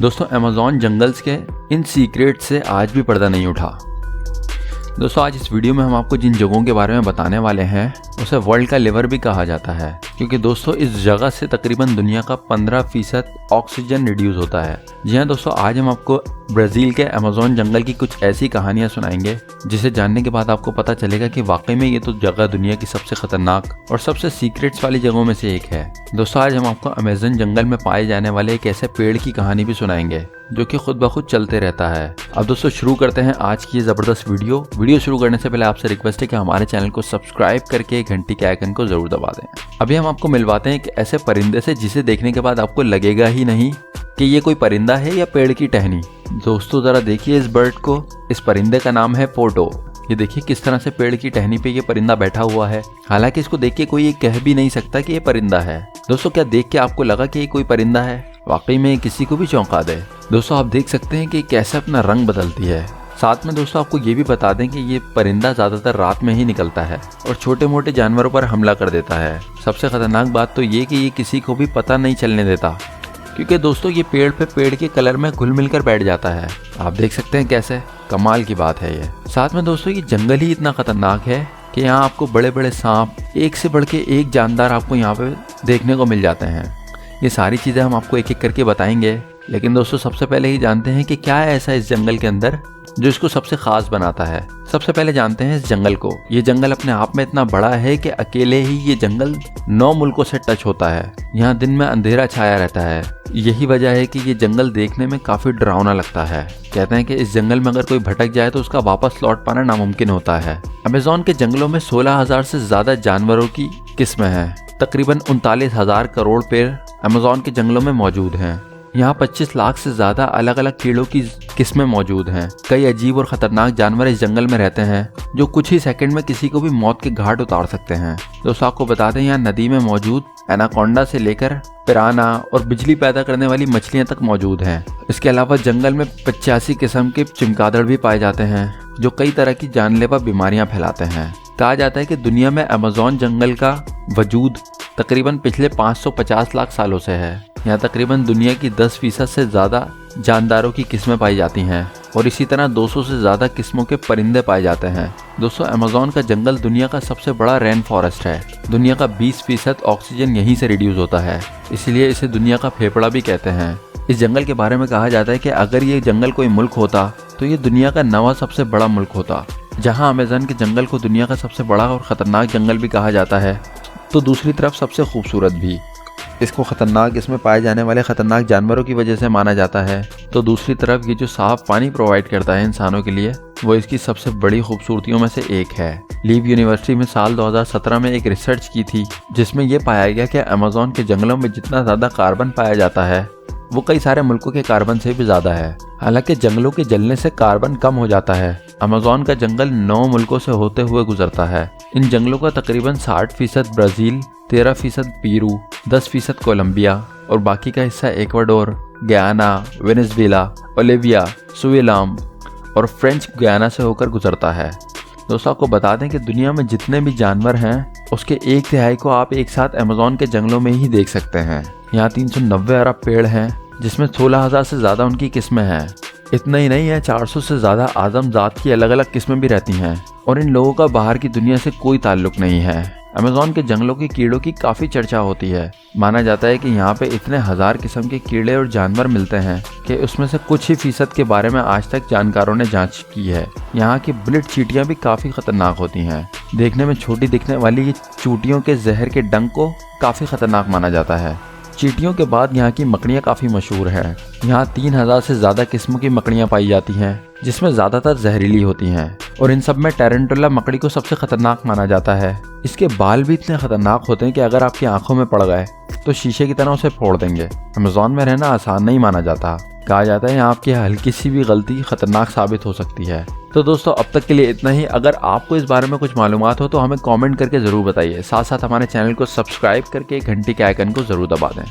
दोस्तों Amazon jungles के इन secret से आज भी पर्दा नहीं उठा। दोस्तों आज इस वीडियो में हम आपको जिन जगहों के बारे में बताने वाले हैं उसे वर्ल्ड का लिवर भी कहा जाता है, क्योंकि दोस्तों इस जगह से तकरीबन दुनिया का 15% ऑक्सीजन रिड्यूस होता है। जी हाँ दोस्तों, आज हम आपको ब्राज़ील के अमेज़न जंगल की कुछ ऐसी कहानियां सुनाएंगे जिसे जानने के बाद आपको पता चलेगा कि वाकई में ये तो जगह दुनिया की सबसे खतरनाक और सबसे सीक्रेट्स वाली जगहों में से एक है। दोस्तों आज हम आपको अमेज़न जंगल में पाए जाने वाले एक ऐसे पेड़ की कहानी भी सुनाएंगे जो कि खुद ब खुद चलते रहता है। अब दोस्तों शुरू करते हैं आज की ये जबरदस्त वीडियो शुरू करने से पहले आपसे रिक्वेस्ट है कि हमारे चैनल को सब्सक्राइब करके घंटी के आइकन को जरूर दबा दें। अभी हम आपको मिलवाते हैं एक ऐसे परिंदे से जिसे देखने के बाद आपको लगेगा ही नहीं कि ये कोई परिंदा है या पेड़ की टहनी। दोस्तों जरा देखिए इस बर्ड को। इस परिंदे का नाम है पोटो। ये देखिए किस तरह से पेड़ की टहनी पे ये परिंदा बैठा हुआ है। हालांकि इसको देख के कोई ये कह भी नहीं सकता कि ये परिंदा है। दोस्तों क्या देख के आपको लगा कि ये कोई परिंदा है? वाकई में किसी को भी चौंका दे। दोस्तों आप देख सकते हैं कि कैसे अपना रंग बदलती है। साथ में दोस्तों आपको ये भी बता दें कि ये परिंदा ज्यादातर रात में ही निकलता है और छोटे मोटे जानवरों पर हमला कर देता है। सबसे खतरनाक बात तो ये कि ये किसी को भी पता नहीं चलने देता, क्योंकि दोस्तों ये पेड़ पे पेड़ के कलर में घुल मिल कर बैठ जाता है। आप देख सकते हैं कैसे कमाल की बात है ये। साथ में दोस्तों ये जंगल ही इतना खतरनाक है कि यहाँ आपको बड़े बड़े सांप, एक से बढ़ के एक जानदार आपको यहाँ पे देखने को मिल जाते हैं। ये सारी चीजें हम आपको एक एक करके बताएंगे, लेकिन दोस्तों सबसे पहले ही जानते हैं कि क्या है ऐसा इस जंगल के अंदर जो इसको सबसे खास बनाता है। सबसे पहले जानते हैं इस जंगल को। ये जंगल अपने आप में इतना बड़ा है कि अकेले ही ये जंगल 9 मुल्कों से टच होता है। यहाँ दिन में अंधेरा छाया रहता है। यही वजह है कि ये जंगल देखने में काफी डरावना लगता है। कहते हैं कि इस जंगल में अगर कोई भटक जाए तो उसका वापस लौट पाना नामुमकिन होता है। अमेज़न के जंगलों में 16,000 से ज्यादा जानवरों की किस्में हैं। तकरीबन 39,000 करोड़ पेड़ अमेज़न के जंगलों में मौजूद हैं। यहाँ 25 लाख से ज्यादा अलग अलग कीड़ों की किस्में मौजूद हैं। कई अजीब और खतरनाक जानवर इस जंगल में रहते हैं जो कुछ ही सेकंड में किसी को भी मौत के घाट उतार सकते हैं। दोस्तों आपको बता दें यहाँ नदी में मौजूद एनाकोंडा से लेकर पिराना और बिजली पैदा करने वाली मछलियां तक मौजूद हैं। इसके अलावा जंगल में 85 किस्म के चमगादड़ भी पाए जाते हैं जो कई तरह की जानलेवा बीमारियां फैलाते हैं। कहा जाता है कि दुनिया में अमेज़न जंगल का वजूद तकरीबन पिछले 550 लाख सालों से है। यहाँ तकरीबन दुनिया की 10% से ज्यादा जानदारों की किस्में पाई जाती हैं और इसी तरह 200 से ज्यादा किस्मों के परिंदे पाए जाते हैं। दोस्तों अमेज़न का जंगल दुनिया का सबसे बड़ा रेन फॉरेस्ट है। दुनिया का 20% ऑक्सीजन यहीं से रिड्यूस होता है, इसलिए इसे दुनिया का फेफड़ा भी कहते हैं। इस जंगल के बारे में कहा जाता है कि अगर ये जंगल कोई मुल्क होता तो ये दुनिया का 9वां सबसे बड़ा मुल्क होता। जहाँ अमेज़न के जंगल को दुनिया का सबसे बड़ा और खतरनाक जंगल भी कहा जाता है, तो दूसरी तरफ सबसे खूबसूरत भी। इसको खतरनाक, इसमें पाए जाने वाले खतरनाक जानवरों की वजह से माना जाता है, तो दूसरी तरफ ये जो साफ पानी प्रोवाइड करता है इंसानों के लिए, वो इसकी सबसे बड़ी खूबसूरतियों में से एक है। लीव यूनिवर्सिटी में साल 2017 में एक रिसर्च की थी जिसमें यह पाया गया कि अमेज़न के जंगलों में जितना ज्यादा कार्बन पाया जाता है वो कई सारे मुल्कों के कार्बन से भी ज्यादा है। हालांकि जंगलों के जलने से कार्बन कम हो जाता है। अमेज़न का जंगल 9 मुल्कों से होते हुए गुजरता है। इन जंगलों का तकरीबन 60% ब्राजील, 13% पेरू, 10% कोलंबिया और बाकी का हिस्सा Ecuador, Guyana, Venezuela, Bolivia, Suriname और फ्रेंच गयाना से होकर गुजरता है। दोस्तों आपको बता दें कि दुनिया में जितने भी जानवर हैं उसके 1/3 को आप एक साथ अमेज़न के जंगलों में ही देख सकते हैं। यहाँ 390 अरब पेड़ हैं जिसमें 16,000 से ज्यादा उनकी किस्में हैं। इतना ही नहीं है, 400 से ज्यादा आदम जात की अलग अलग किस्में भी रहती हैं और इन लोगों का बाहर की दुनिया से कोई ताल्लुक नहीं है। अमेज़न के जंगलों के कीड़ों की काफी चर्चा होती है। माना जाता है कि यहाँ पे इतने 1000 किस्म के कीड़े और जानवर मिलते हैं कि उसमें से कुछ ही फीसद के बारे में आज तक जानकारों ने जांच की है। यहाँ की बुलेट चींटियां भी काफी खतरनाक होती हैं। देखने में छोटी दिखने वाली ये चींटियों के जहर के डंक को काफी खतरनाक माना जाता है। चींटियों के बाद यहाँ की मकड़ियाँ काफी मशहूर है। यहाँ 3000 से ज्यादा किस्मों की मकड़ियाँ पाई जाती हैं जिसमें ज्यादातर जहरीली होती हैं और इन सब में टेरेंटुला मकड़ी को सबसे खतरनाक माना जाता है। इसके बाल भी इतने खतरनाक होते हैं कि अगर आपकी आंखों में पड़ गए तो शीशे की तरह उसे फोड़ देंगे। अमेज़न में रहना आसान नहीं माना जाता। कहा जाता है यहाँ आपकी हल्की सी भी गलती खतरनाक साबित हो सकती है। तो दोस्तों अब तक के लिए इतना ही। अगर आपको इस बारे में कुछ मालूमात हो तो हमें कमेंट करके जरूर बताइए। साथ साथ हमारे चैनल को सब्सक्राइब करके घंटी के आइकन को जरूर दबा दें।